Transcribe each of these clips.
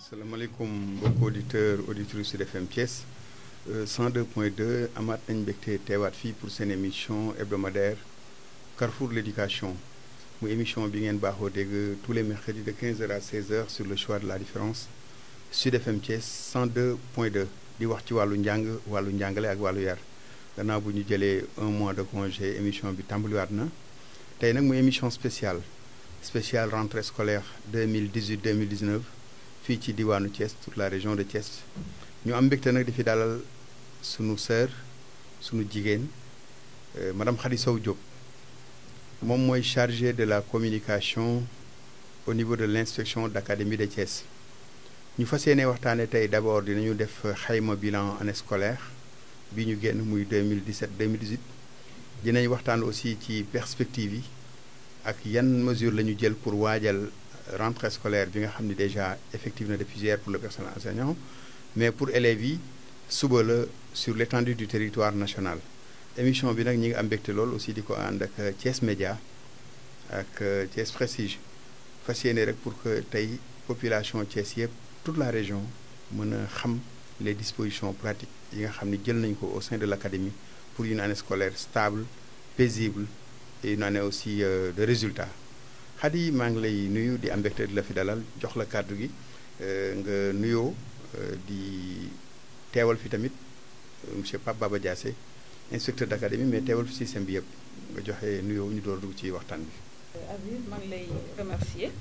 salaamaaleykum mbokki auditeurs auditrices Sud FM Thiès 102.2 amaat nañ mbégte teewaat fii pour seen émission hebdomadaire Carrefour de l'éducation mu émission bi ngeen baaxoo dégg tous les mercredis de 15h à 16h sur le choix de la différence Sud FM Thiès 102.2 di wax ci wàllu njàng wàllu njàngale ak wàllu yar gannaaw bu ñu jëlee un mois de congé émission bi tàmbaliwaat na tey nag muy émission spéciale rentrée scolaire 2018-2019 fii ci diwaanu Thiès toute la région de Thiès ñu am mbégte nag di fi dalal sunu sœur sunu jigéen madame Khady Sow Diop moom mooy chargée de la communication au niveau de l'inspection d'académie de Thiès ñu fas yéene waxtaane tey d'abord dinañu def xayma bilan année scolaire bi ñu génn muy 2017-2018 dinañ waxtaan aussi ci perspective yi ak yan mesure la ñu jël pour waajal rentrée scolaire bi nga xam ne déjà effective na depuis hier pour le personnel enseignant mais pour élèves yi suba la sur l'étendue du territoire national émission bi nag ñi ngi am mbégte lool aussi di ko ànd ak Thiès Média ak Thiès Prestige fas yéene rek pour que tey population Thiès yëpp toute la région mën a xam les dispositions pratiques yi nga xam ne jël nañ ko au sein de l'académie pour une année scolaire stable paisible et une année aussi de résultats Khady maa ngi lay nuyu di am mbégte di la fi dalal jox la kàddu gi nga nuyoo di teewal fi tamit monsieur Pape Baba Diassé inspecteur d'académie mais teewal fi système bi yëpp nga joxe nuyoo ñu door dugg ci waxtaan bi. Aziz maa ngi lay remercier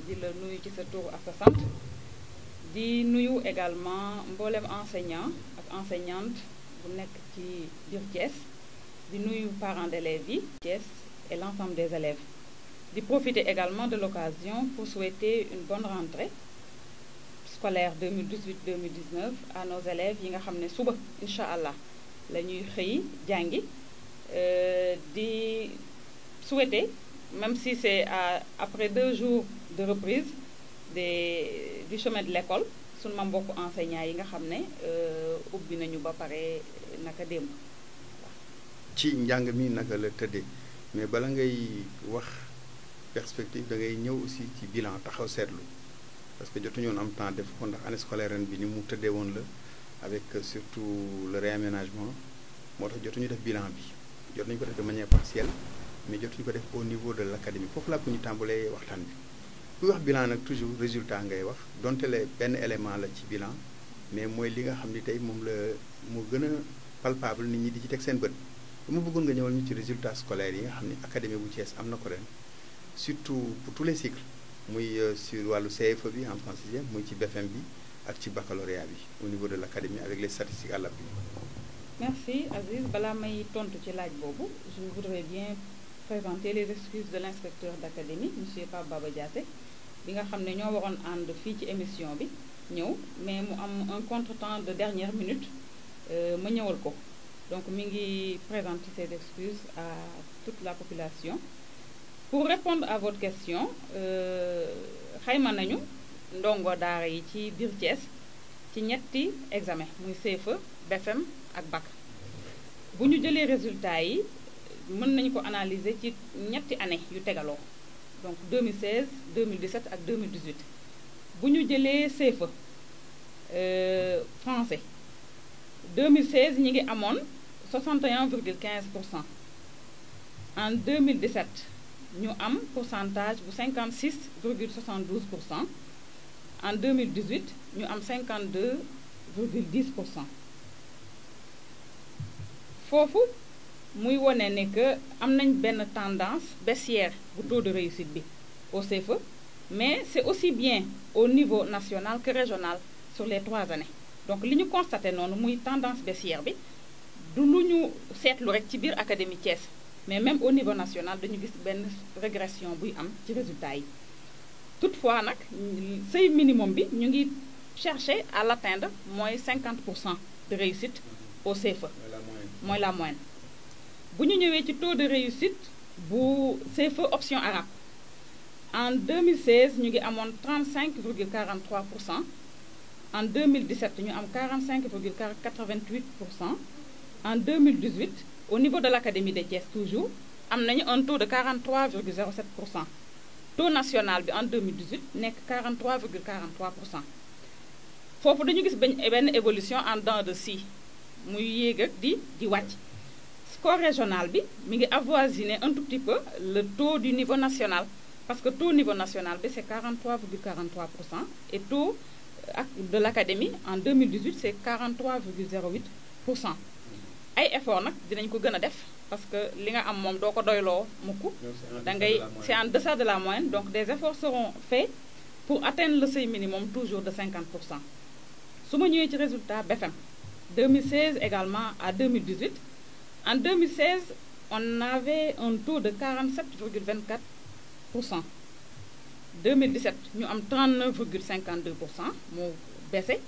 di la nuyu ci sa tur ak sa sant di nuyu également mboolem enseignant ak enseignante bu nekk ci biir Thiès di nuyu parents d'élèves yi Thiès et l'ensemble des élèves. di profiter également de l'occasion pour souhaiter une bonne rentrée scolaire 2018-2019 à nos élèves yi nga xam ne suba incha allah la ñuy xëy jàngi di souhaiter même si c'est après 2 jours de reprise du chemin de l'école sunu ma mbokk enseignants yi nga xam ne ubbi nañu ba pare naka démb. ci njàng mi naka la tëddee mais bala ngay wax. perspective da ngay ñëw aussi ci bilan taxaw seetlu parce que jotuñu woon am temps def ko ndax année scolaire ren bi ni mu tëddee woon la avec surtout le réaménagement moo tax jotuñu def bilan bi jot nañu ko def de manière partielle mais jotuñu ko def au niveau de l'académie foofu laa ko ñu tàmbalee waxtaan bi kuy wax bilan nag toujours résultat ngay wax donte le benn élément la ci bilan mais mooy li nga xam ni tey moom la mu gën a palpable nit ñi di ci teg seen bët dama bëggoon nga ñëwal ñu ci résultats scolaires yi nga xam ni académie bu Thiès am na ko ren surtout pour tous les cycles muy sur wàllu CFE bi en 6e muy ci BFM bi ak ci baccalauréat bi au niveau de l'académie avec les statistiques à l'appui. Merci Aziz balaa may tontu ci laaj boobu je voudrais bien présenter les excuses de l'inspecteur d'académie monsieur Pape Baba Diassé bi nga xam ne ñoo waroon ànd fii ci émission bi ñëw mais mu am un contretemps de dernière minute ma ñëwal ko donc mi ngi présenter ses excuses à toute la population. Pour répondre à votre question xayma nañu ndongo daara yi ci biir Thiès ci ñetti examen muy CFE BFM ak bac bu ñu jëlee résultats yi mën nañu ko analyser ci ñetti année yu tegaloo donc 2016 2017 ak 2018 bu ñu jëlee CFE français 2016 ñi ngi amoon 61,15% en 2017 ñu am pourcentage bu 56,72% en 2018 ñu am 52,10% foofu muy wone ne que am nañ benn tendance baissière bu taux de réussite bi au CFE mais c'est aussi bien au niveau national que régional sur les 3 années donc li ñu constaté noonu muy tendance baissière bi du lu ñu seetlu rek ci biir académie Thiès mais même au niveau national dañu gis benn régression buy am ci résultats yi toutefois nag seuil minimum bi ñu ngi chercher à l'atteindre mooy 50% de réussite au CFE mooy la moyenne bu ñu ñëwee ci taux de réussite bu CFE option arabe en 2016 ñu ngi amoon 35,43% en 2017 ñu am 45,88% en 2018 au niveau de l'académie de Thiès toujours am nañu un taux de 43,07%. Taux national bi en 2018 nekk 43,43%. foofu dañu gis benn évolution en dents de scie muy yéeg ak di wàcc. Score régional bi mi ngi avoisiner un tout petit peu le taux du niveau national parce que taux niveau national bi c'est 43,43% et taux de l'académie en 2018 c'est 43,08%. ay effort nag dinañ ko gën a def parce que li nga am moom doo ko doyloo mukk da ngay c'est en deçà de la moyenne donc des efforts seront faits pour atteindre le seuil minimum toujours de 50%. su ma ñëwee ci résultat BFM 2016 également à 2018 en 2016 on avait un taux de 47,24%. 2017 ñu am 39,52% moo baissé.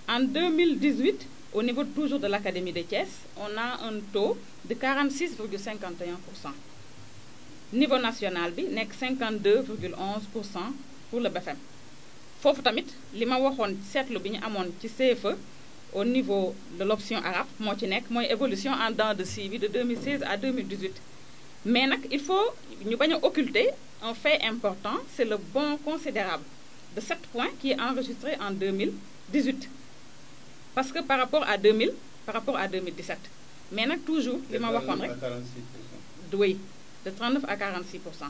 En 2018 au niveau toujours de l'académie de Thiès on a un taux de 46,51%. Niveau national bi nekk 52,11% pour le BFM. foofu tamit li ma waxoon seetlu bi ñu amoon ci CFE au niveau de l'option arabe moo ci nekk mooy évolution en dents de scie bi de 2016 à 2018. mais nag il faut ñu bañ a occulter un fait important, c'est le bond considérable de 7 points qui est enregistré en 2018. Parce que par rapport à 2017. Mais toujours, de 39 à 46%. Oui, de 39 à 46%.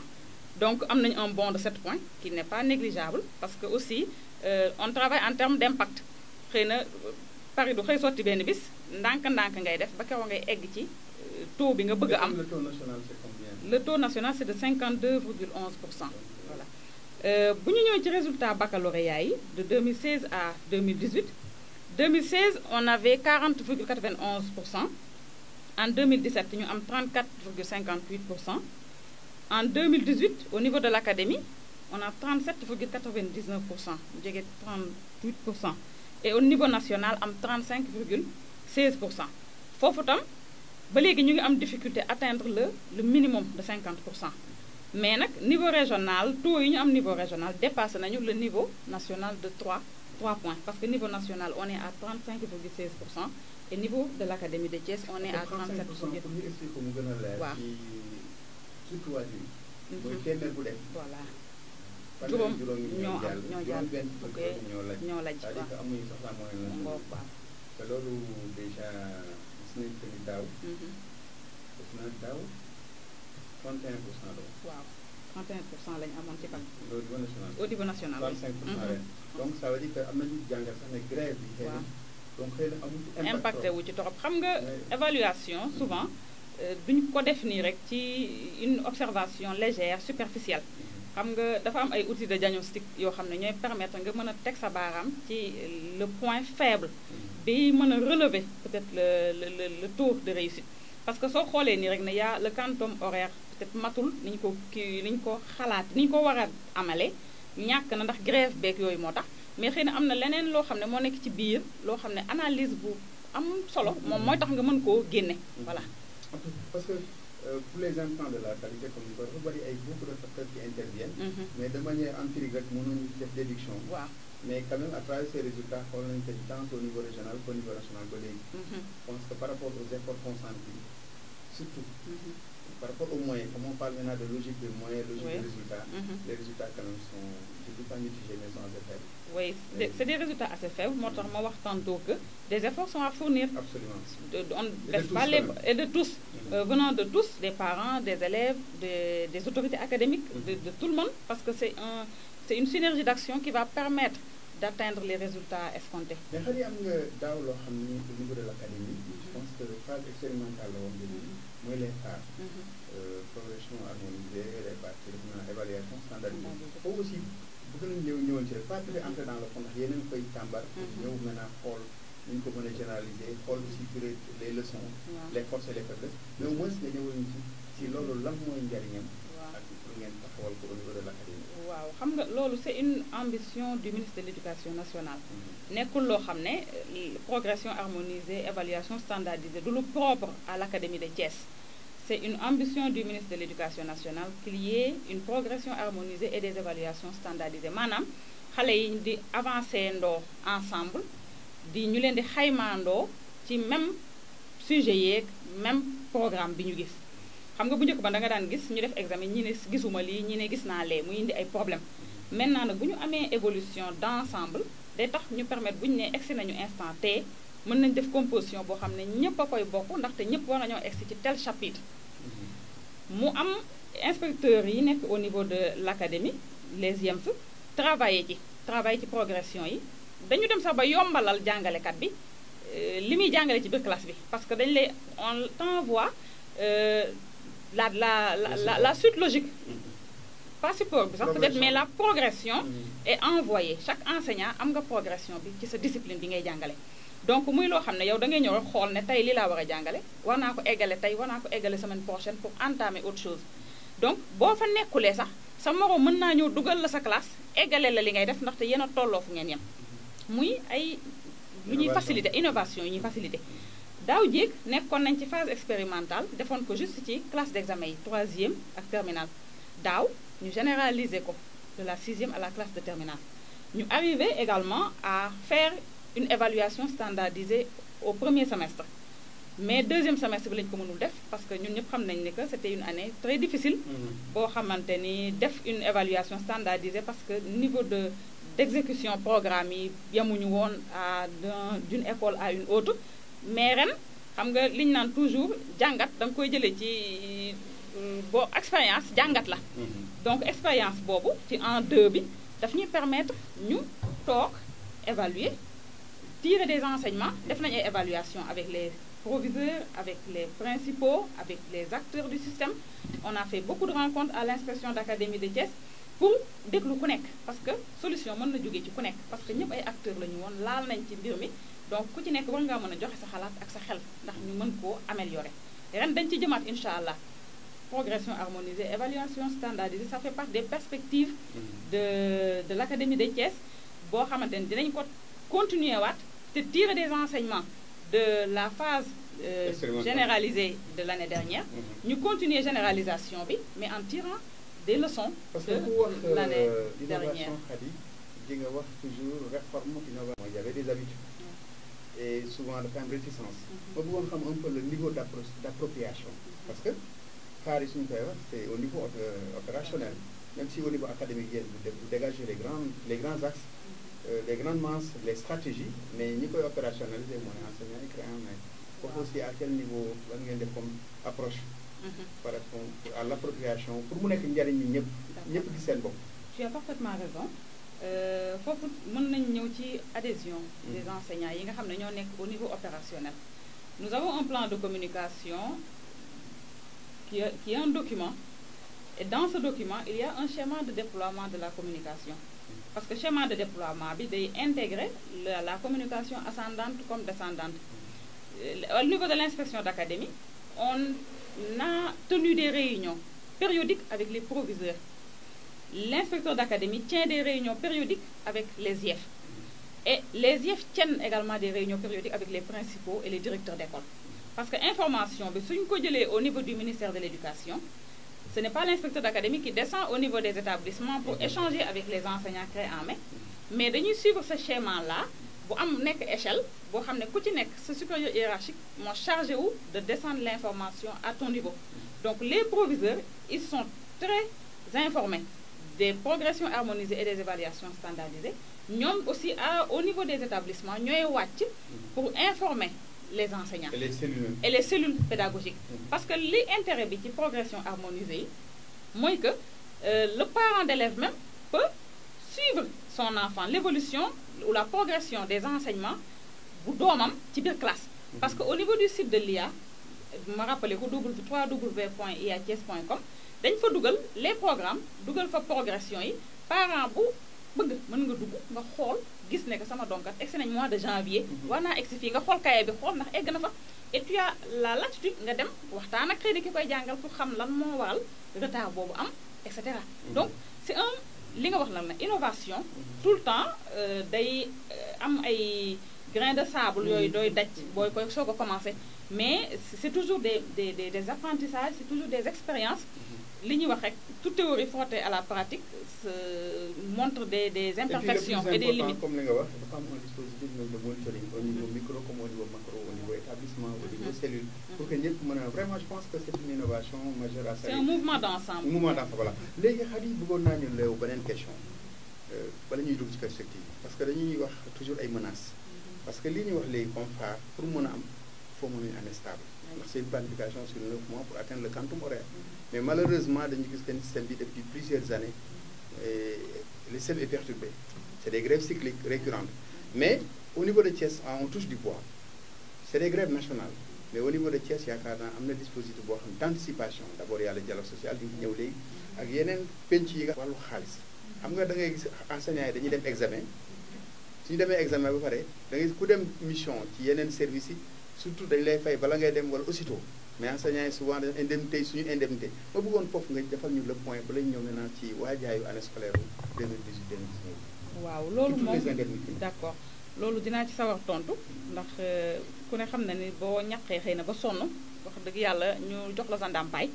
Donc, on a un bond de 7 points qui n'est pas négligeable parce que aussi, on travaille en termes d'impact. Paris du xëy sotti benn bis ndànk-ndànk ngay def ba kaw ngay egg ci taux bi nga bëgg a am. Le taux national c'est combien? Le taux national c'est de 52,11%. Voilà. Bu ñu ñëwee ci résultat baccalauréat yi de 2016 à 2018. 2016 on avait 40,91%. En 2017 ñu am 34,58%. En 2018 au niveau de l'académie on a 37,99%, mu jege 38%. Et au niveau national am 35,16%. foofu tam ba léegi ñu ngi am difficulté atteindre le minimum de 50%. mais nag niveau régional taux yi ñu am niveau régional dépassé nañu le niveau national de 3 points parce que niveau national on est à 35,16% et niveau de l'académie de Thiès on est à 37%. Pour ñu expliquer ko mu gën a leer. waaw ci surtout wàllu yi. mooy téeméer bu def. voilà. juróom ñoo jàll ñoo laj c'est-à-dire que amuñu sax la moyenne la. ngoo waaw. te loolu déjà gis nañu que ni daaw. def naa daaw 31% la. waaw 31% lañu amoon ci bac. au niveau national. au niveau national 35% ren. donc ça veut dire que am na ñu jàngal sax ne grève bi. xëy na donc xëy na amul ci impacté wu ci torop xam nga évaluation souvent duñ ko def nii rek ci une observation légère superficielle. xam nga dafa am ay outils de diagnostic yoo xam ne ñooy permettre nga mën a teg sa baaraam ci le point faible bi mën a relever peut-être le taux de réussite parce que soo xoolee nii rek ne yaa le quantum horaire peut-être matul ni ñu ko xalaat ni ñu ko war a amale ñàkk na ndax grève beeg yooyu moo tax mais xëy na am na leneen loo xam ne moo nekk ci biir loo xam ne analyse bu am solo moom mooy tax nga mën koo génne voilà. parce que pour les instants de la qualité comme ni ko dafa bari ay beaucoup de facteurs qui interviennent. mais de manière empirique rek mënuñu def déduction. waaw mais quand même à travers ces résultats xool nañu que tant au niveau régional qu'au niveau national ba léegi. je pense que par rapport aux efforts consentis surtout. par rapport aux moyens comme on parle maintenant de logique de moyens logique de résultats. les résultats quand même sont je ne dis pas mitigés mais sont assez faibles. Oui, c'est des résultats assez faibles. Moi, je tantôt que des efforts sont à fournir. Absolument. Et de tous, venant de tous, des parents, des élèves, des autorités académiques, de tout le monde, parce que c'est une synergie d'action qui va permettre d'atteindre les résultats escomptés. Mais xale yi am nga daaw loo xam ni au niveau de l'académie, je pense que phase expérimentale la woon léegi mooy les phares. Progression harmonisée, répartition, évaluation standardisée. Foofu aussi bëgg nañu ñëwoon ci rek pas très entrer dans le fond ndax yéen a ngi koy càmbar. ñëw maintenant xool nu ñu ko mën a généraliser xool aussi tirer les leçons. les forces et les faiblesses. mais au moins nga ñëwoon ci loolu lan mooy njariñam. ak pour ngeen taxawal ko au niveau de l'académie. waaw xam nga loolu c'est une ambition du ministre de l'éducation nationale. nekkul loo xam ne progression harmonisée évaluation standardisée du lu propre à l'académie de Thiès. C'est une ambition du ministre de l'Éducation nationale qu'il y ait une progression harmonisée et des évaluations standardisées maanaam xale yi di avancer ndoo ensemble di ñu leen di xaymaandoo ci même sujet yeeg même programme bi ñu gis xam nga bu njëkk ba da nga daan gis ñu def examen ñi ne gisuma lii ñi ne gis naa lee muy indi ay problème maintenant nag bu ñu amee évolution d'ensemble day tax ñu permettre bu ñu nee egsi nañu instant T mën nañ def composition boo xam ne ñëpp a koy bokk ndaxte ñëpp war nañoo egsi ci tel chapitre mu am inspecteurs yi nekk au niveau de l'académie les IEMS travailler ci progression yi dañu dem sax ba yombalal jàngalekat bi li muy jàngale ci biir classe bi parce que dañu lay on t'envoie la suite logique pas support bi sax peut-être mais la progression est envoyée chaque enseignant am nga progression bi ci sa discipline bi ngay jàngale donc muy loo xam ne yow da ngay ñëw rek xool ne tey lii laa war a jàngale war naa ko eggale tey war naa ko eggale semaine prochaine pour entamer autre chose donc boo fa nekkulee sax sa moroom mën naa ñëw dugal la sa classe eggale la li ngay def ndaxte yéen a tolloo fu ngeen yem muy ay lu ñuy faciliter innovation yi ñuy faciliter daaw jéeg nekkoon nañ ci phase expérimentale defoon ko juste ci classe d'examen yi 3e ak terminale daaw ñu généraliser ko de la 6e à la classe de terminale ñu arrivé également à faire une évaluation standardisée au premier semestre mais deuxième semestre bi lañu ko mënul def parce que ñun ñëpp xam nañ ne que c'était une année très difficile boo xamante ni def une évaluation standardisée parce que niveau d'exécution programme yi yemuñu woon d'une école à une autre mais ren xam nga li ñu naan toujours jàngat da nga koy jëlee ci boo expérience jàngat la donc expérience boobu ci en 2 bi daf ñuy permettre ñu toog évaluer tirer des enseignements def nañu ay évaluation avec les proviseurs avec les principaux avec les acteurs du système on a fait beaucoup de rencontres à l'inspection d'académie de Thiès pour déglu ku nekk parce que solution mën na jóge ci ku nekk parce que ñëpp ay acteurs la ñu woon laal nañ ci mbir mi donc ku ci nekk war ngaa mën a joxe sa xalaat ak sa xel ndax ñu mën koo améliorer ren dañ ci jëmaat incha allah progression harmonisée évaluation standardisée ça fait partie des perspectives de l'académie de Thiès boo xamante ni dinañ ko continuer waat te tirer des enseignements de la phase généralisée de l'année dernière ñu continuer généralisation bi mais en tirant des leçons de l'année dernière di nga wax toujours réforme innovation il y avait des habitudes et souvent dafa am réticence ma bëggoon xam un peu le niveau d'appropriation parce que xaar yi suñu koy wax c'est au niveau opérationnel même si au niveau académique yéen vous dégagez les grands axes les grandes masses les stratégies mais ñi koy opérationnaliser mooy enseignants yi créant mais foofu aussi à quel niveau lan ngeen def comme approche par rapport à l'appropriation pour mu nekk njariñ ñi ñëpp gis seen bopp. Tu as parfaitement raison foofu mën nañ ñëw ci adhésion des enseignants yi nga xam ne ñoo nekk au niveau opérationnel nous avons un plan de communication qui est un document et dans ce document il y a un schéma de déploiement de la communication parce que schéma de déploiement bi day intégrer la communication ascendante comme descendante au niveau de l'inspection d'académie on a tenu des réunions périodiques avec les proviseurs l'inspecteur d'académie tient des réunions périodiques avec les IEF et les IEF tiennent également des réunions périodiques avec les principaux et les directeurs d'école parce que information bi suñ ko jëlee au niveau du ministère de l'éducation ce n'est pas l'inspecteur d'académie qui descend au niveau des établissements pour échanger avec les enseignants clés en main mais dañuy suivre ce schéma-là bu am nekk échelle boo xam ne ku ci nekk sa supérieur hiérarchique moo chargé wu de descendre l'information à ton niveau donc les proviseurs ils sont très informés des progressions harmonisées et des évaluations standardisées ñoom aussi au niveau des établissements ñooy wàcc pour informer les enseignants et les cellules pédagogiques parce que li intérêt bi ci progression harmonisée yi mooy que le parent d'élève même peut suivre son enfant l'évolution ou la progression des enseignements bu doomam ci biir classe parce que au niveau du site de l'IA ma rappelé ko www.iathies.com dañ fa dugal les programmes dugal fa progression yi parent bu bëgg mën nga dugg nga xool gis ne que sama doom kat egsi nañ mois de janvier war naa egsi fii nga xool cahier bi xool ndax egg na fa et tu as la latitude nga dem waxtaan ak xëy na ki koy jàngal pour xam lan moo waral retard boobu am et cetera donc c'est un li nga wax lan la innovation tout le temps day am ay grain de sable yooyu dooy daj booy koy soo ko commencer mais c'est toujours des apprentissages c'est toujours des expériences li ñuy wax rek toute théorie frottée à la pratique montre des imperfections et des limites comme li nga wax dafa am un dispositif de monitoring au niveau micro comme au niveau macro au niveau établissement établissement au niveau cellule pour que ñëpp mën a vraiment je pense que c'est une innovation majeure à saluer. C'est un mouvement d'ensemble. mouvement d'ensemble voilà léegi Khady bëggoon naa ñu leew beneen question bala ñuy dugg ci perspective parce que dañuy wax toujours ay menaces parce que li ñuy wax léegi comme phare pour mën a am faut mën a année stable ndax c'est une planification sur 9 mois pour atteindre le quantum horaire mais malheureusement dañu gis que système bi depuis plusieurs années le système est perturbé c'est des grèves cycliques récurrentes mais au niveau de Thiès on touche du bois c'est des grèves nationales mais au niveau de Thiès yaakaar naa am na dispositif boo xam d'anticipation d'abord yàlla dialogue social di ñëw léegi ak yeneen penc yi nga wàllu xaalis xam nga da ngay gis enseignants yi dañuy dem examen suñu demee examen ba pare da ngay ku dem mission ci yeneen services yi surtout dañ lay fay bala ngay dem wala aussitôt mais enseignants yi souvent dañu indemnité suñu indemnité ma bëggoon foofu nga defal ñu le point ba lañu ñëw maintenant ci waajaayu année scolaire 2018 2019. waaw loolu moom toutes les indemnités. d'accord loolu dinaa ci sawar tontu ndax ku ne xam na ni boo ñaqee xëy na ba sonn wax dëgg yàlla ñu jox la sa ndàmpaay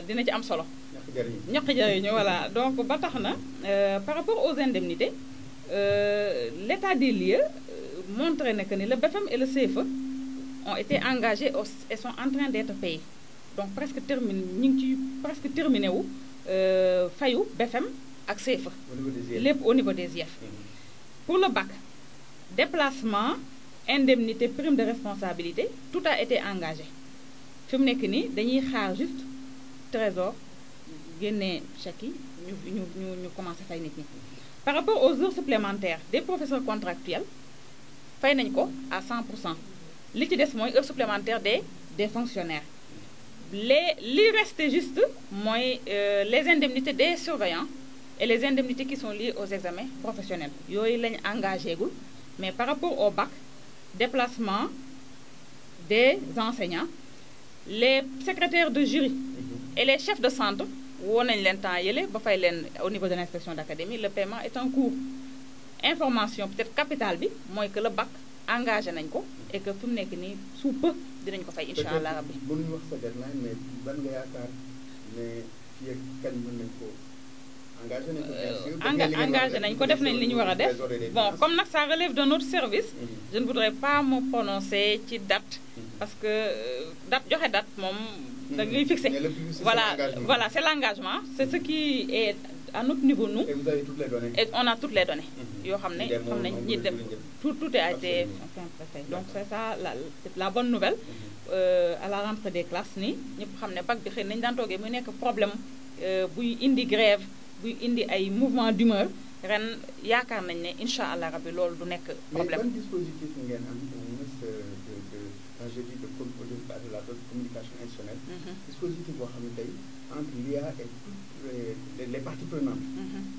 dina ci am solo. ñaq jariñu voilà donc ba tax na par rapport aux indemnités l'état des lieux montré na que ni le BFM et le CFE ont été engagés et sont en train d'être payés donc presque terminé ñu ngi ci presque terminé wu fayu BFM ak CFE lépp au niveau des IEF pour le bac déplacement indemnité prime de responsabilité tout a été engagé fi mu nekk nii dañuy xaar juste trésor génnee chèque yi ñu commencé fay nit ñi par rapport aux heures supplémentaires des professeurs contractuels fay nañ ko à 100% li ci des mooy heures supplémentaires des fonctionnaires li reste juste mooy les indemnités des surveillants et les indemnités qui sont liées aux examens professionnels yooyu lañu engagé gul mais par rapport au bac déplacement des enseignants les secrétaires de jury et les chefs de centre woo nañ leen temps yële ba fay leen au niveau de l'inspection d'académie le paiement est en cours information peut-être capitale bi mooy que le bac engagé nañ ko et que fi mu nekk nii sous peu dinañ ko fay incha allah rabbi. mënuñu wax sa deadline mais ban nga yaakaar ne fii ak kañ mën nañ ko engagé nañ ko bien sûr. engagé nañ ko def nañ li ñu war a def bon comme nag ça relève de notre service. je ne voudrais pas me prononcer ci date. parce que date joxe date moom. da ngay fixé voilà c'est l'engagement c'est ce qui est à notre niveau nous. Et vous avez toutes les données. Et on a toutes les données. yoo xam ne xam nañ ñi dem tout a été fait donc c'est ça la bonne nouvelle. À la rentrée des classes nii ñëpp xam ne bac bi xëy nañu daan toogee muy nekk problème buy indi grève buy indi ay mouvement d'humeur ren yaakaar nañ ne incha allah rabbi loolu du nekk problème. mais ban dispositif ngeen am quand je dis de la communication institutionnelle. dispositif boo xam ne tey entre l'IA et toutes les parties prenantes.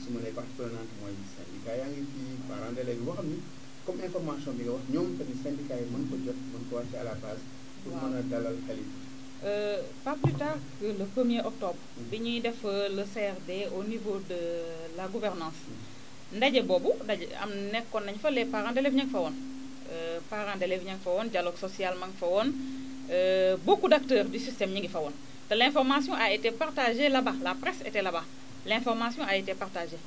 su ma nee parties prenantes mooy syndicat yaa ngi fii parents d'élèves boo xam ni comme information bi nga wax ñoom tamit syndicat yi mën ko jot mën ko wàcce à la base. pour mën a dalal xel yi. pas plus tard que le 1er octobre. bi ñuy def le CRD au niveau de la gouvernance ndaje boobu am nekkoon nañ fa les parents d'élèves ña ngi fa woon. parents d'élèves ña ngi fa woon dialogue social ma ngi fa woon beaucoup d'acteurs du système ñi ngi fa woon te l'information a été partagée là-bas la presse était là-bas l'information a été partagée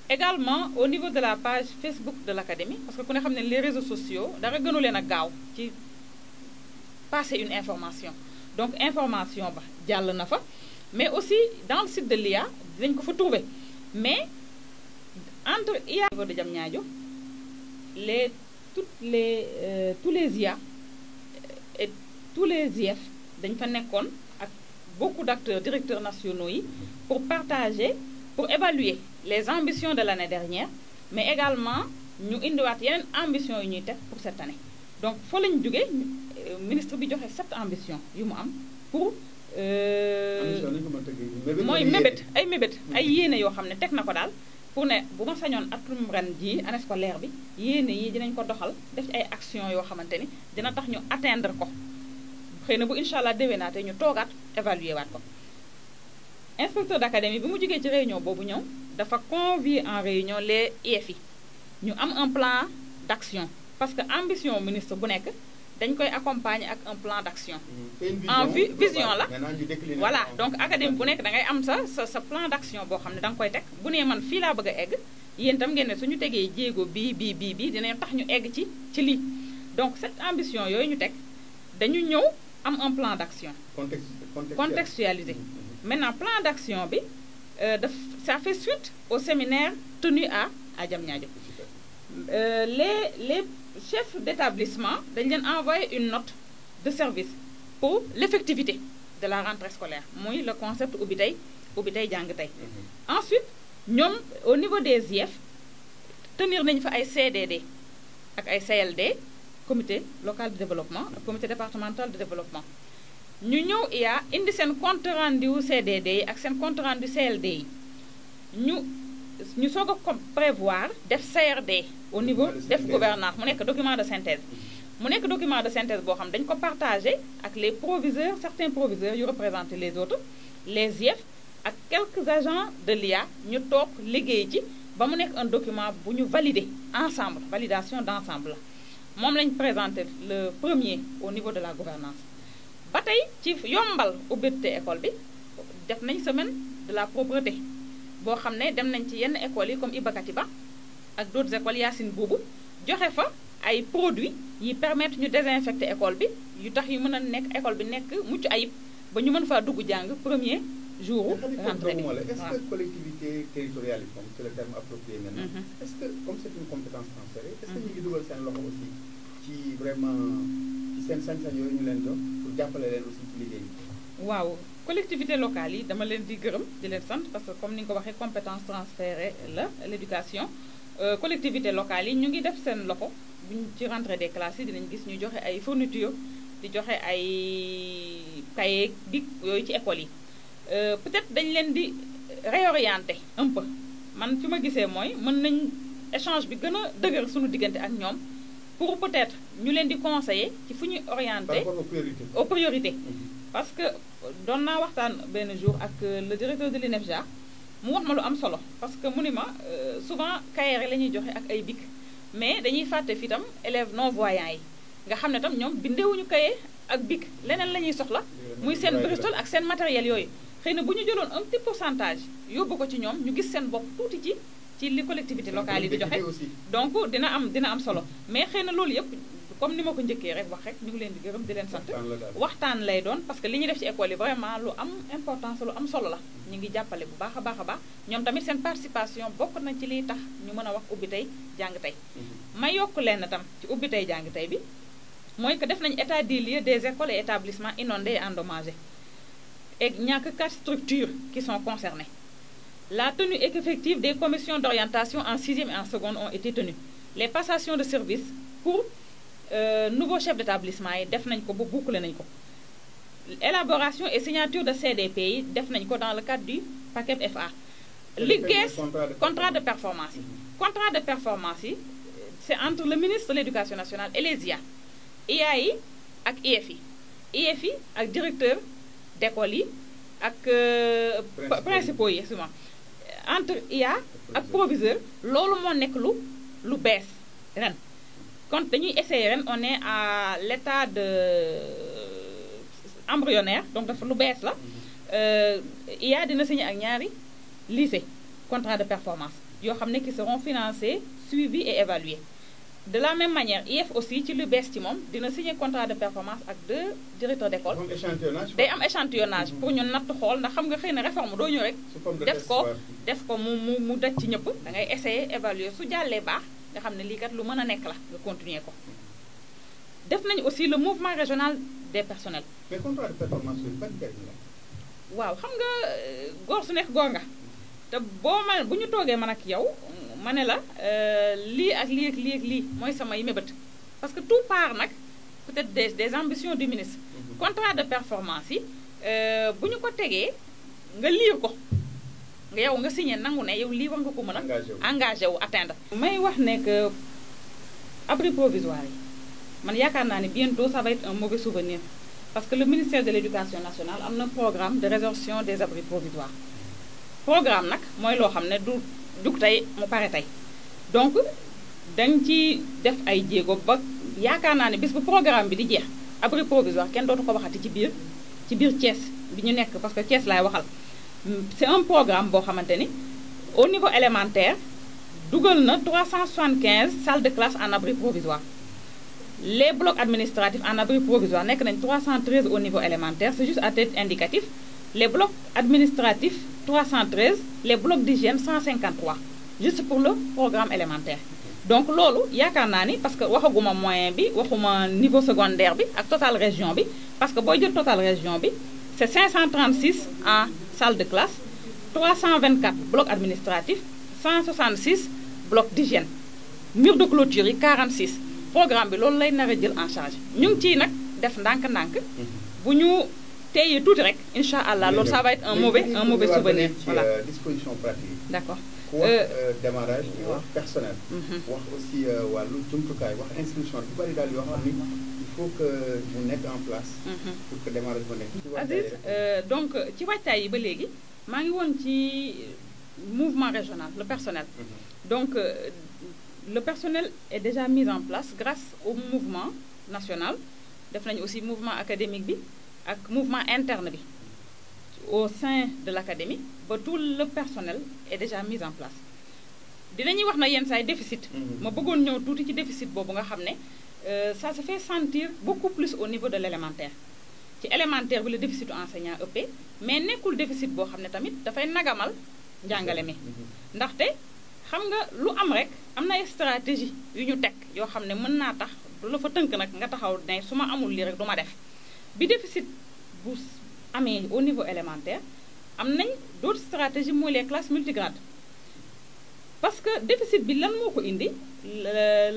également au niveau de la page Facebook de l'académie parce que ku ne xam ne les réseaux sociaux dara gënu leen a gaaw ci passer une information donc information ba jàll na fa mais aussi dans le site de l'IA dinañ ko fa trouver mais entre IA au niveau de Diamniadio tous les IA et tous les IEF dañ fa nekkoon ak beaucoup d'acteurs directeurs nationaux yi pour partager pour évaluer les ambitions de l'année dernière mais également ñu indiwaat yeneen ambitions yu ñuy teg pour cette année donc fa lañu jógee ministre bi joxe 7 ambitions yu mu am pour mooy mébét ay yéene yoo xam ne teg na ko daal pour ne bu ma sañoon atum ren jii année scolaire bi yéene yi dinañ ko doxal def ci ay actions yoo xamante ni dina tax ñu atteindre ko xëy na bu incha allah déwénaatee ñu toogaat évaluer waat ko inspecteur d'académie bi mu jógee ci réunion boobu ñëw dafa convier en réunion les IEF yi ñu am un plan d'action parce que ambition ministre bu nekk dañ koy accompagner ak un plan d'action en vision la voilà donc académie bu nekk da ngay am sa plan d'action boo xam ne da nga koy teg bu nee man fii laa bëgg a egg yéen tam ngeen ne suñu tegee jéego bii dina tax ñu egg ci lii donc cette ambition yooyu ñu teg dañu ñëw am un plan d'action contextualisé. Maintenant plan d'action bi ça fait suite au séminaire tenu à Diamniadio. Les chefs d'établissement dañ leen envoyé une note de service pour l'effectivité de la rentrée scolaire muy le concept ubbi tey jàng tey. Ensuite ñoom au niveau des IEF tenir nañu fa ay CDD ak ay CLD comité local de développement ak comité départemental de développement. ñu ñëw IA indi seen compte rendu CDD yi ak seen compte rendu CLD yi ñu soog a prévoir def CRD au niveau def gouvernance mu nekk document de synthèse. mu nekk document de synthèse boo xam dañu ko partagé ak les proviseurs certains proviseurs yu représentent les autres les IEF ak quelques agents de l'IA ñu toog liggéey ci ba mu nekk un document bu ñu validé ensemble validation d'ensemble la moom lañ présenté le premier au niveau de la gouvernance ba tey ci yombal ubbite école bi def nañ semaine de la propreté boo xam ne dem nañ ci yenn écoles yi comme Iba Katiba ak d'autres écoles Yacine Boubou joxe fa ay produits yi permettre ñu désinfecter école bi yu tax yu mën a nekk école bi nekk mucc ayib ba ñu mën faa dugg jàng premier jour rentrée bi. Est-ce que collectivité territoriale yi moom c'est le terme approprié maintenant. Est-ce que comme c'est une compétence transférée. Est-ce que ñu ngi dugal seen loxo aussi ci vraiment ci seen sañ-sañ yooyu ñu leen jox pour jàppale leen aussi ci liggéey bi. waaw collectivité locale yi dama leen di gërëm di leen sant parce que comme ni nga ko waxee compétence transférée la l'éducation collectivité locale yi ñu ngi def seen loxo bu ñu ci rentrée des classes yi dinañ gis ñu joxe ay fournitures di joxe ay cahiers bic yooyu ci école yi peut-être dañ leen di réorienter un peu man fi ma gisee mooy mën nañ échange bi gën a dëgër suñu diggante ak ñoom pour peut-être ñu leen di conseiller ci fu ñuy orienter par rapport aux priorités parce que doon naa waxtaan benn jour ak le directeur de l'INEFJA mu wax ma lu am solo parce que mu ni ma souvent cahiers la ñuy joxe ak ay bic mais dañuy fàtte fi tam élèves non voyants yi nga xam ne tam ñoom bindewuñu cahier ak bic leneen la ñuy soxla muy seen bristol ak seen matériel yooyu xëy na bu ñu jëloon un petit pourcentage yóbbu ko ci ñoom ñu gis seen bopp tuuti ci li collectivité locale yi di joxe donc dina am solo mais xëy na loolu yëpp comme ni ma ko njëkkee rek wax rek ñu ngi leen di gërëm di leen sant waxtaan lay doon parce que li ñuy def ci école yi vraiment lu am importance lu am solo la ñu ngi jàppale bu baax a baax ñoom tamit seen participation bokk nañ ci liy tax ñu mën a wax ubbi tey jàng tey ma yokk leen tam ci ubbi tey jàng tey bi mooy que def nañu état des lieux des écoles et établissements inondés et endommagés et ñàkk 4 structures qui sont concernées. La tenue effective des commissions d'orientation en 6e et en seconde ont été tenues. Les passations de service pour nouveaux chefs d'établissement yi def nañ ko ba boucler nañ ko. Élaboration et signature de CDP yi def nañ ko dans le cadre du paquet FA. Liggéey contrat de performance yi. Contrat de performance yi c'est entre le ministre de l'Éducation nationale et les IA. IA yi ak IEF yi. IEF yi ak directeur d'école yi ak principaux yi souvent entre IA ak proviseur loolu moo nekk lu bees ren kon dañuy essayer ren on est à l'état de embryonnaire donc dafa lu bees la IA dina signer ak ñaari lycée contrat de performance yoo xam ne qui seront financés suivis et évalués de la même manière IEF aussi ci lu bees ci moom dina signer contrat de performance ak 2 directeurs d'école day am échantillonnage pour ñu natt xool ndax xam nga xëy na réforme doo ñëw rek def ko mu daj ci ñëpp da ngay essayer évaluer su jàllee baax nga xam ne lii kat lu mën a nekk la nga continuer ko def nañu aussi le mouvement régional des personnels. mais contrat de performance yooyu ban njëriñ la. waaw xam nga góor su nekk góor nga te bu ñu toogee man ak yow ma ne la lii ak lii ak lii ak lii mooy samay mébét parce que tout part nag peut-être des ambitions du ministre. Contrat de performance yi bu ñu ko tegee nga lire ko nga yow nga signé nangu ne yow lii war nga ko mën a engagé wu atteindre. may wax ne que abri provisoire yi man yaakaar naa ne bientôt ça va être un mauvais souvenir parce que le ministère de l'Éducation nationale am na programme de résorption des abris provisoires programme nag mooy loo xam ne du jug tey mu pare tey donc dañ ci def ay jéego ba yaakaar naa ne bis bu programme bi di jeex abri provisoire kenn dootu ko waxati ci biir Thiès bi ñu nekk parce que Thiès laay waxal c'est un programme boo xamante ni au niveau élémentaire dugal na 375 salles de classe en abri provisoire les blocs administratifs en abri provisoire nekk nañ 313 au niveau élémentaire c'est juste à titre indicatif les blocs administratifs 313 les blocs d'hygiène 153 juste pour le programme élémentaire donc loolu yaakaar naa ni parce que waxaguma moyen bi waxuma niveau secondaire bi ak total région bi parce que booy jël total région bi c'est 536 en salle de classe 324 blocs administratifs 166 blocs d'hygiène mur de clôture yi 46 programme bi loolu lay nar a jël en charge ñu ngi ciy nag def ndànk-ndànk bu ñu téyee tuuti rek incha allah loolu ça va être un mauvais souvenir voilà disposition pratique d'accord ku wax démarrage wax personnel wax aussi wàllu jumtukaay wax inscription bu bari daal yoo xam ni il faut que mu nekk en place pour que démarrage ba nekk Aziz donc ci waajtaay yi ba léegi maa ngi woon ci mouvement régional le personnel donc le personnel est déjà mis en place grâce au mouvement national def nañu aussi mouvement académique bi ak mouvement interne bi au sein de l'académie ba tout le personnel est déjà mis en place dinañuy wax na yenn saa yi déficit ma bëggoon ñëw tuuti ci déficit boobu nga xam ne ça se fait sentir beaucoup plus au niveau de l'élémentaire ci élémentaire bi la déficit enseignant ëppee mais nekkul déficit boo xam ne tamit dafay nagamal njàngale mi ndaxte xam nga lu am rek am na ay stratégie yu ñu teg yoo xam ne mën naa tax du la fa tënk nag nga taxaw ne su ma amul lii rek du ma def bi déficit bu amee au niveau élémentaire am nañ d'autres stratégies mooy les classes multigrades parce que déficit bi lan moo ko indi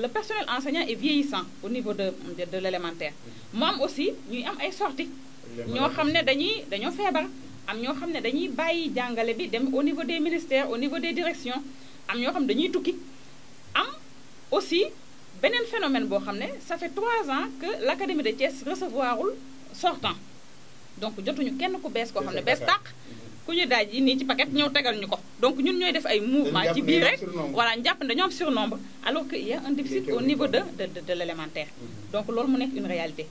le personnel enseignant est vieillissant au niveau de l'élémentaire mu am aussi ñuy am ay sorties ñoo xam ne dañoo feebar am ñoo xam ne dañuy bàyyi jàngale bi dem au niveau des ministères au niveau des directions am ñoo xam ne dañuy tukki am aussi beneen phénomène boo xam ne ça fait 3 ans que l'académie de Thiès recevoirul sortant donc jotuñu kenn ku bees koo xam ne bees tàq ku ñu daaj yi nii ci paquet ñëw tegal ñu ko donc ñun ñooy def ay mouvement ci biir rek voilà ñu jàpp ne dañoo am surnombre alors que il y a un déficit au niveau de l'élémentaire donc loolu mu nekk une réalité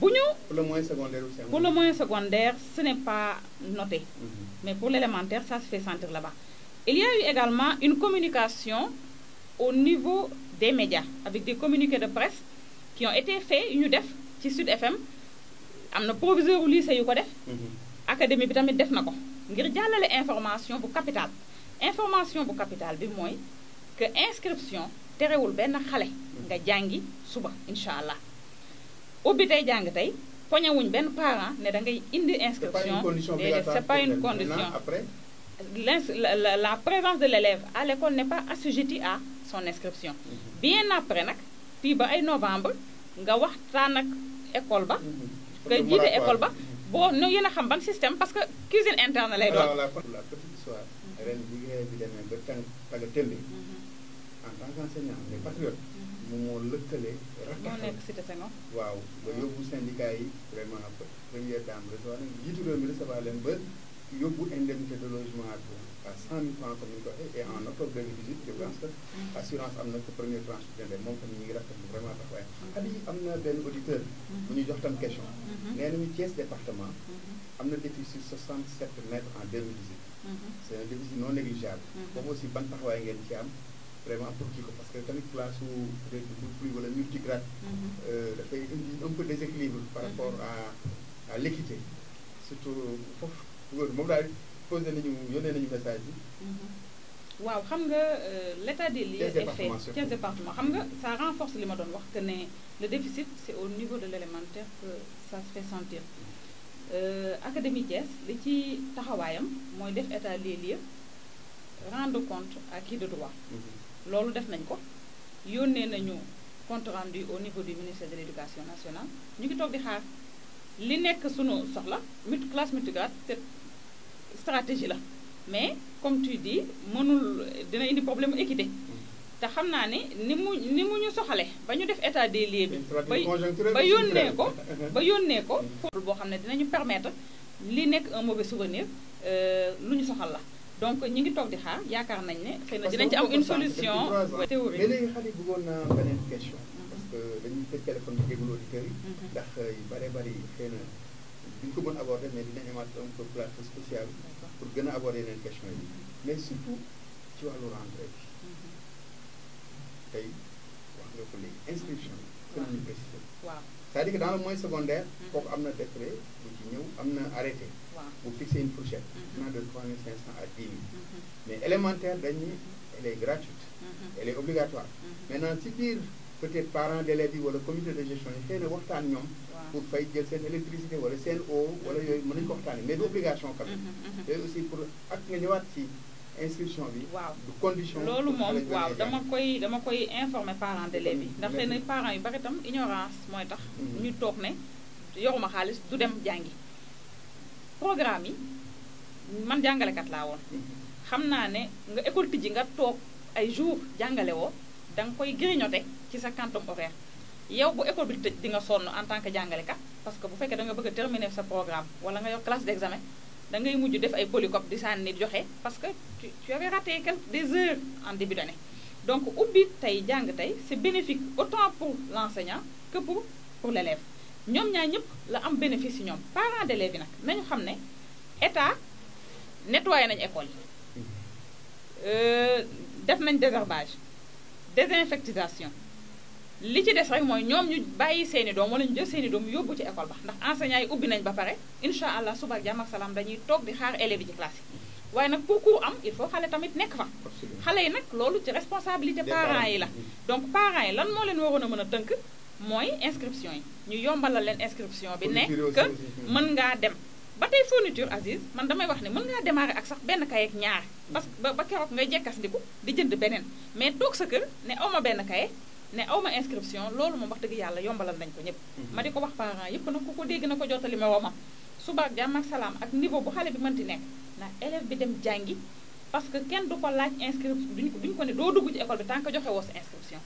bu ñu pour le moyen secondaire aussi pour le moyen secondaire ce n'est pas noté mais pour l'élémentaire ça se fait sentir là-bas il y a eu également une communication au niveau des médias avec des communiqués de presse qui ont été faits yu ñu def ci Sud FM am na proviseur u lycée yu ko def académie bi tamit def na ko ngir jàllale information bu capital bi mooy que inscription terewul benn xale nga jàngi suba incha allah ubbi tey jàng tey poñewuñ benn parent ne da ngay indi inscription déedéet c'est pas une condition la présence de l'élève à l'école n'est pas assujettie à son inscription bien après nag fii ba ay novembre nga waxtaan ak école ba nga jiite école ba boo no yéen a xam ban système parce que cuisine interne lay doon la petite histoire ren bi demee ba tagga tembe en tant qu'enseignant mais patriote moo lëkkale moo nekk cité Senghor waaw ba yóbbu syndicat yi vraiment première dame recevoir jiitu réew mi recevoir leen ba yóbbu indemnité de logement à 100 000 francs comme ni ñu ko waxee et en octobre 2018 je pense que assurance am na ko première tranche bi dende moom tamit ñu ngi rafetlu vraiment taxawaay xale yi am na benn auditeur bu ñu jox tam question nee nañu Thiès département am na déficit 67 mètres en 2018 c'est un déficit non négligeable boobu aussi ban taxawaay ngeen ci am vraiment pour kii ko parce que tamit classe su plus wala multigrade dafay indi un peu déséquilibre par rapport à l'équité surtout foofu moom daal posé nañu yónnee nañu message bi waaw xam nga l'état des lieux est fait Thiès département xam nga ça renforce li ma doon wax que ne le déficit c'est au niveau de l'élémentaire que ça se fait sentir académie Thiès li ci taxawaayam mooy def état des lieux rendre compte à qui de droit loolu def nañ ko yónnee nañu compte rendu au niveau du ministère de l'éducation nationale ñu ngi toog di xaar li nekk sunu soxla classe multigrade cette stratégie la mais comme tu dis mënul dina indi problème équité te xam naa ne ni mu ñu soxale ba ñu def état des lieux bi ba yónnee ko boo xam ne dinañu permettre li nekk un mauvais souvenir lu ñu soxal la donc ñi ngi toog di xaar yaakaar nañ ne xëy na dinañ ci am une solution théorique mais léegi xale yi bëggoon naa beneen question parce que dañuy tëj téléphone bi déglu auditeurs yi ndax yu bari xëy na duñ ko mën aborder mais dinañ amaat un peu plateau spécial pour gën a aborder yeneen question yi mais surtout ci wàllu rentrée bi tey wax nga ko léegi inscription que ñu préciser. waaw c'est-à-dire que dans le moyen secondaire kooku am na décret bu ci ñëw am na arrêté bu fixer une fourchette de 3500 à 10 000 mais élémentaire dañuy elle est gratuite elle est obligatoire maintenant ci biir peut-être parents d'élèves yi wala comité de gestion yi xëy na waxtaan ñoom pour fay jël seen électricité wala seen eau wala yooyu mën nañu ko waxtaanee mais du obligation quand même yooyu aussi pour ak nga ñëwaat ci inscription bi waaw du condition loolu moom waaw dama koy informer parents d'élèves yi ndax xëy na parents yu bari itam ignorance mooy tax ñu toog ne yoruma xaalis du dem jàngi programme yi man jàngalekat laa woon xam naa ne nga école tijji nga toog ay jours jàngale woo da nga koy grignoter ci sa quantum horaire yow bu école bi tëj di nga sonn en tant que jàngalekat parce que bu fekkee da nga bëgg a terminer sa programme wala nga yor classe d'examen da ngay mujj def ay polycope di sànni joxe parce que tu avais raté des heures en début d'année donc ubbi tey jàng tey c'est bénéfique autant pour l'enseignant que pour l'élève ñoom ñaar ñëpp la am bénéfice ci ñoom parents d'élèves yi nag nañu xam ne état nettoyé nañu école yi def nañ désherbage désinfectisation li ci des rek mooy ñoom ñu bàyyi seeni doom wala ñu jël seeni doom yóbbu ci école ba ndax enseignants yi ubbi nañ ba pare incha allah suba ak jàmm ak salaam dañuy toog di xaar élèves yi ci classe yi waaye nag pour cours am il faut xale tamit nekk fa xale yi nag loolu ci responsabilité parents yi la donc parents yi lan moo leen waroon a mën a tënk mooy inscription yi ñu yombalal leen inscription bi ne que mën ngaa dem ba tey fourniture Aziz man damay wax ne mën ngaa démarrer ak sax benn kaye ak ñaar parce que ba keroog ngay jekkas ndiku di jënd beneen mais toog sa kër ne awma benn kaye ne awma inscription loolu moom wax dëgg yàlla yombalal nañ ko ñëpp ma di ko wax parents yëpp nag ku ko dégg na ko jottali ma woomam suba ak jàmm ak salaam ak niveau bu xale bi mënti nekk na élève bi dem jàngi parce que kenn du ko laaj inscription duñu ko ne doo dugg ci école bi tant que joxe woo sa inscription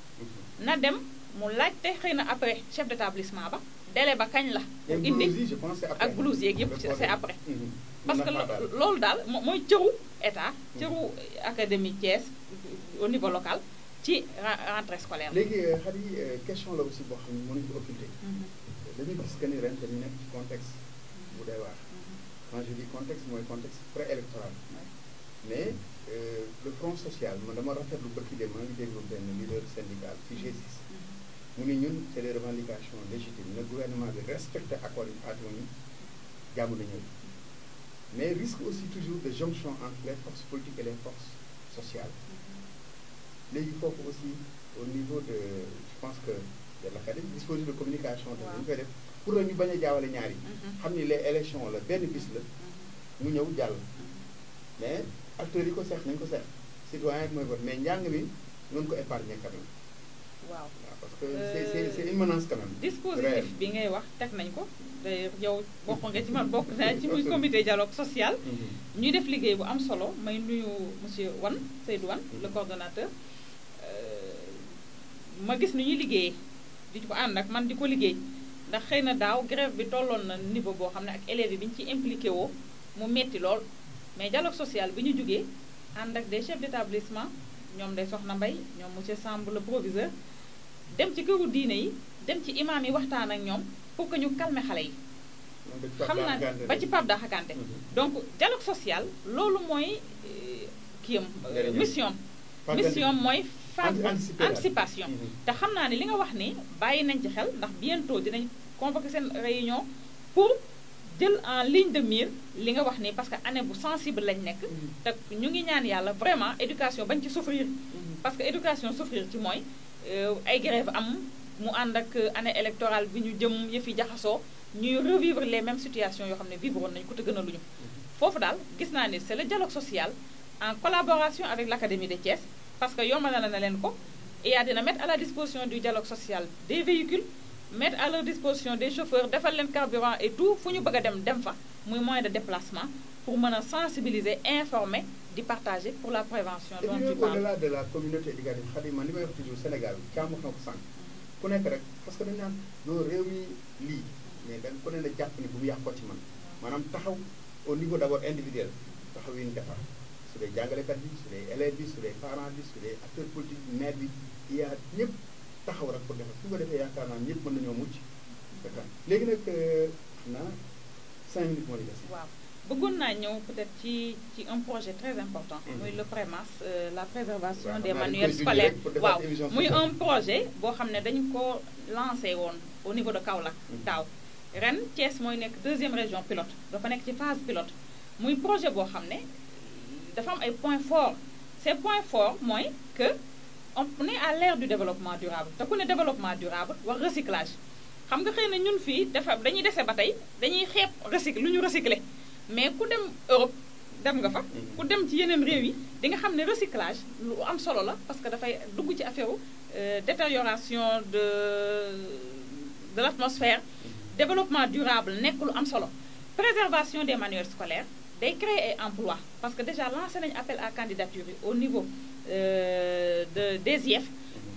na dem mu laajte xëy na après chef d'établissement ba délai ba kañ la pour indi ak blouse yeeg yëpp c'est après parce que loolu daal mooy cëru état cëru académie Thiès au niveau local ci rentrée scolaire léegi xar yi question la aussi boo xam ne mënuñu ko occulter dañu gis que ni ren dañu nekk ci contexte bu doy waar quand je dis contexte mooy contexte préélectoral mais le front social man dama rafetlu bëkki de maa ngi déglu benn leader syndical ci G6 mu ne ñun c'est des revendications légitimes le gouvernement bi respecte accords yi atum yi jàmm na ñëw mais risque aussi toujours de jonction entre les forces politiques et les forces sociales léegi foofu aussi au niveau de je pense que de l'académie dispositif de communication te ñu koy def pour ñu bañ a jaawale ñaar yi xam ni les élections la benn bis la mu ñëw jàll mais acteurs yi ko seex nañu ko seex citoyen bi mooy vote mais njàng mi noonu ko épargner quand même waaw parce que c'est une menace quand même dispositif bi ngay wax teg nañ ko d'ailleurs yow bokk nga ci man bokk naa ci muy comité dialogue social ñuy def liggéey bu am solo may nuyu monsieur Wane Seydou Wane le coordonnateur ma gis ni ñuy liggéeyee di ko ànd ak man di ko liggéey ndax xëy na daaw grève bi tolloon na niveau boo xam ne ak élèves yi bi ñu ci impliqué woo mu metti lool mais dialogue social bi ñu jógee ànd ak des chefs d'établissement ñoom day soxna Mbay ñoom monsieur Samb le proviseur dem ci këru diine yi dem ci imam yi waxtaan ak ñoom pour que ñu calmer xale yi xam naa ba ci Pape Daha Kanté donc dialogue social loolu mooy kiyam mission mooy anticipation te xam naa ne li nga wax ni bàyyi nañ ci xel ndax bientôt dinañ convoquer seen réunion pour jël en ligne de mire li nga wax ni parce que année bu sensible lañ nekk te ñu ngi ñaan yàlla vraiment éducation bañ ci souffrir parce que éducation souffrir ci mooy ay grève am mu ànd ak année électorale bi ñu jëm yëfi jaxasoo ñuy revivre les mêmes situations yoo xam ne vivroon nañu ko te gën a luñu foofu daal gis naa ni c'est le dialogue social en collaboration avec l'académie de Thiès parce que yombal na leen ko et dina mettre à la disposition du dialogue social des véhicules mettre à leur disposition des chauffeurs defal leen carburant et tout fu ñu bëgg a dem fa muy moyen de déplacement pour mën a sensibiliser informer di partager pour la prévention dont tu parles. Au-delà de la communauté éducative xarit man li may wax toujours Sénégal caa wax na ko sànq ku nekk rek parce que dañu naan non réew mi lii mais dañ ko ne la jàpp ni bu mu yàqoo ci man maanaam taxaw au niveau d'abord individuel taxaw yi ñu defar su dee jàngalekat bi su dee élèves bi su dee parents bi su dee acteurs politiques maire bi il y a ñëpp taxaw rek pour defar su ko defee yaakaar naa ñëpp mën nañoo mucc léegi nag xam naa 5 minutes moo di des. waaw bëggoon naa ñëw peut-être ci un projet très important. muy le PREMAS la préservation des manuels scolaires. waaw muy un projet boo xam ne dañu ko lancé woon au niveau de Kaolack daaw. ren Thiès mooy nekk deuxième région pilote dafa nekk ci phase pilote muy projet boo xam ne dafa am ay points forts ces points forts mooy que on est à l'ère du développement durable te ku ne développement durable wax recyclage xam nga xëy na ñun fii dañuy dese ba tey dañuy xeeb lu ñu recycler mais ku dem Europe dem nga fa ku dem ci yeneen réew yi di nga xam ne recyclage lu am solo la parce que dafay dugg ci affaire détérioration de l'atmosphère développement durable nekk lu am solo préservation des manuels scolaires day créer ay emploi parce que déjà lancé nañu appel à candidature yi au niveau des IEF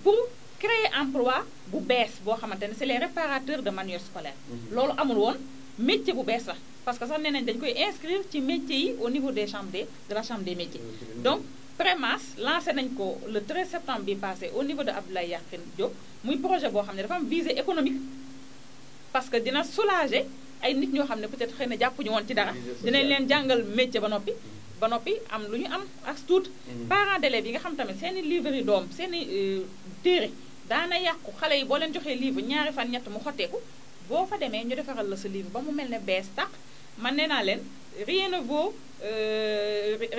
pour créer emploi bu bees boo xamante ne c'est les réparateurs de manuels scolaires loolu amul woon métier bu bees la parce que sax nee nañ dañu koy inscrire ci métiers yi au niveau des chambres de la chambre des métiers donc PREMAS lancé nañ ko le 13 septembre bi passé au niveau de Abdoulaye Yakhine Diop muy projet boo xam ne dafa am visée économique parce que dina soulager ay nit ñoo xam ne peut-être xëy na jàppuñu woon ci dara dinañ leen jàngal métier ba noppi am lu ñu am ak tuut parents d'élèves yi nga xam tamit seeni livre yi doom seeni téere daana yàqu xale yi boo leen joxee livre ñaari fan ñett mu xotteeku boo fa demee ñu defaral la sa livre ba mu mel ne bees tàq man nee naa leen rien ne vaut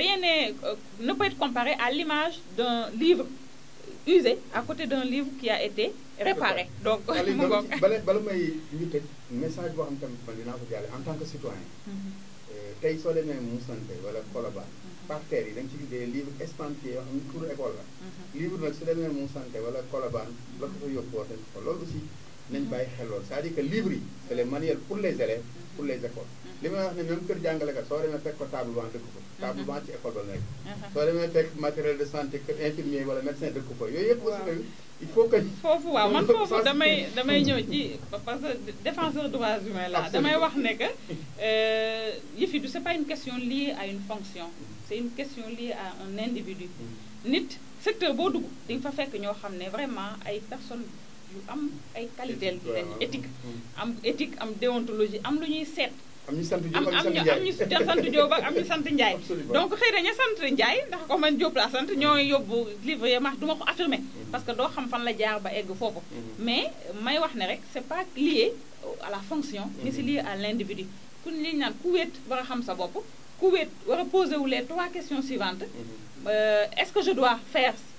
rien ne peut être comparé à l'image d'un livre usé à côté d'un livre qui a été réparé donc mu ngoog bala may ñu tëj message boo xam tamit man dinaa ko jàlle en tant que citoyen tey soo demee Moussante wala Colobane par terre yi da nga ci gis des livres estampillés yoo xam ne pour école la livre nag su demee Moussante wala Colobane la ko fa yóbbu war nañ ko loolu aussi nañ bàyyi xel loolu c'est-à-dire que livres yi c'est les manuels pour les élèves pour les écoles li may wax ne même kër jàngalekat soo demee fekk ko table banc dëkk ko table banc ci école ba nekk soo demee fekk matériel de santé kër infirmier wala médecin dëkk ko yooyu yëpp aussi il faut que foofu waaw man foofu damay ñëw ci parce que défenseur droits humains là damay wax ne que yëf yi c'est pas une question liée à une fonction c'est une question liée à un individu nit secteur boo dugg di nga fa fekk ñoo xam ne vraiment ay personnes yu am ay qualité éthique am déontologie am lu ñuy seet am ñu sant Diop am ñu sant Diop ak am ñu sant Ndiaye donc xëy na ña sant Ndiaye ndax ko man Diop laa sant ñoo yóbbu livre yi max du ma ko affirmer parce que doo xam fan la jaar ba egg foofu mais may wax ne rek c'est pas lié à la fonction mais c'est lié à l'individu ku li ñu naan ku wéet war a xam sa bopp ku wéet war a poser wu les 3 questions suivantes est-ce que je dois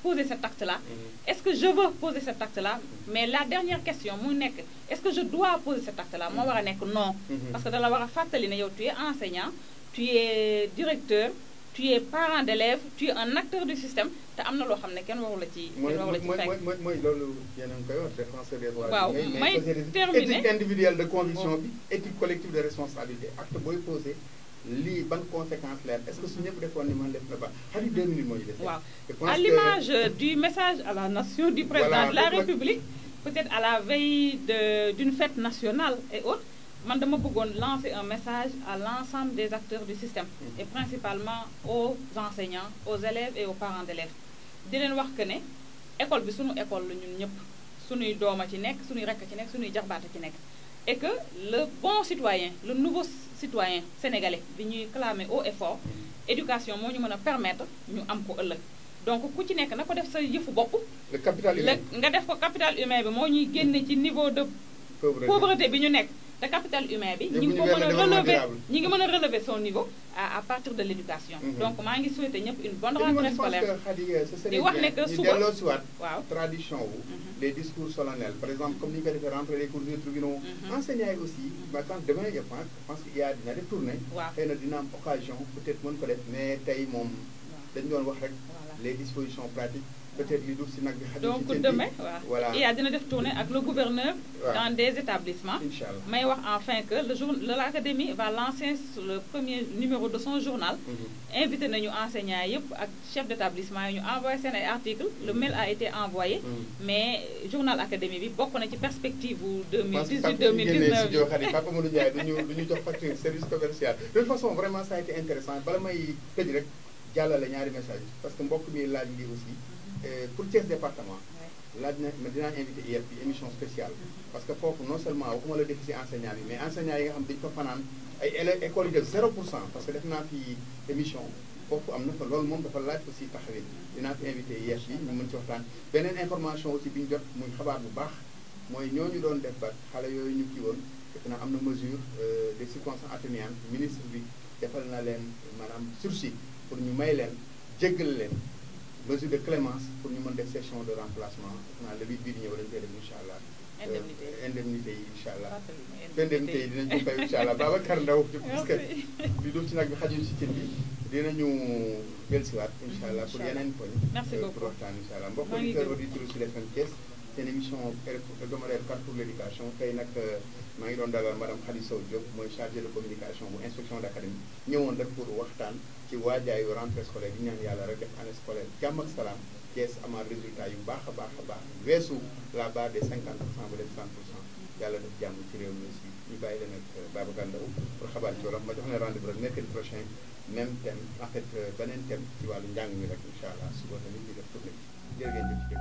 poser cet acte-là est-ce que je veux poser cet acte-là mais la dernière question mu nekk est-ce que je dois poser cet acte-là moo war a nekk non parce que da la war a fàttali ne yow tu es enseignant tu es directeur tu es parent d'élève tu es un acteur du système te am na loo xam ne kenn waru la ci fekk mooy loolu yéen a ngi koy wax défenseur des droits waaw may terminer éthique individuelle de conviction bi éthique collective de responsabilité acte booy posé lii ban conséquence leer est-ce que su ñëpp defoon ni man def na ba xarit 2 minutes moo ñu def waaw à l'image du message à la nation du président de la République peut-être à la veille d'une fête nationale et autres man dama bëggoon lancer un message à l'ensemble des acteurs du système et principalement aux enseignants aux élèves et aux parents d'élèves di leen wax que ne école bi sunu école la ñun ñëpp sunuy dooma ci nekk sunuy rekk ci nekk sunuy jarbaata ci nekk et que le bon citoyen le nouveau citoyen sénégalais bi ñuy clamer haut et fort éducation moo ñu mën a permettre ñu am ko ëllëg donc ku ci nekk na ko def sa yëfu bopp le capital humain nga def ko capital humain bi moo ñuy génne ci niveau de pauvreté bi ñu nekk te capital humain bi ñi ngi ko mën a relever ñi ngi mën a relever son niveau à partir de l'éducation donc maa ngi souhaiter ñëpp une bonne rentrée scolaire di wax ne que suba waaw tradition wu les discours solennels par exemple comme ni ñu ko defee rentrer les cours des tribunaux enseignants yi aussi quand demain je pense qu'il y a dina def tournée xëy na dina am occasion peut-être mën ko def mais tey moom dañu doon wax rek les dispositions pratiques peut-être li dul si nag bi xam donc demain voilà dina def tournée ak le gouverneur dans des établissements Inch'Allah may wax enfin que l'académie va lancer le premier numéro de son journal invité nañu enseignants yëpp ak chef d'établissement yi ñu envoyé seen ay articles le mail a été envoyé mais journal académie bi bokk na ci perspective bu 2018 2019 bi xam ne Papa Modou Ndiaye duñu jox facture service commercial de toute façon vraiment ça a été intéressant bala may tëj rek jàllale ñaari message parce que mbokk mi laaj lii aussi pour Thiès département laaj na ma dinaa invité IEF bi émission spéciale parce que foofu non seulement waxuma la déficit enseignant bi mais enseignants yi nga xam dañu fa fanaan ay élèves école yi def 0% parce que def naa fi émission foofu am na fa loolu moom dafa laaj aussi taxawin dinaa fi invité yees yi ñu mën ci waxtaan. beneen information aussi bi ñu jot muy xabaar bu baax mooy ñooñu doon def ba xale yooyu ñu kii woon def na am na mesure des circonstances atténuantes ministre bi defal na leen maanaam sursis pour ñu may leen jéggal leen mesure de clémence pour ñu mën def session de remplacement def naa le 8 bii di ñëw dañu koy def incha allah. indemnité yi incha allah. indemnité yi dinañ ko fay incha allah Babacar Ndaw parce que li dul ci nag bi xajul ci cin bi dinañu dellusiwaat incha allah pour yeneen poñ. merci beaucoup pour waxtaan incha allah mbokk auditeurs auditrices Sud FM Thiès seen émission hebdomadaire Carrefour l'éducation tey nag maa ngi doon dalal madame Khady Sow Diop mooy chargée de communication bu inspection d'académie ñëwoon rek pour waxtaan ci waajaayu rentrée scolaire di ñaan yàlla rek def année scolaire jàmm ak salaam Thiès amaat résultat yu baax a baax a baax weesu la barre des 50% ba des 30% yàlla def jàmm ci réew mi aussi ñu bàyyi leen ak Babacar Ndaw pour xabaar ci wolof ma jox leen rendez-vous rek mercredi prochain même thème en fait beneen thème ci wàllu njàng mi rek incha allah suba tamit ñu def tournée bi jërë ngeen jëf ci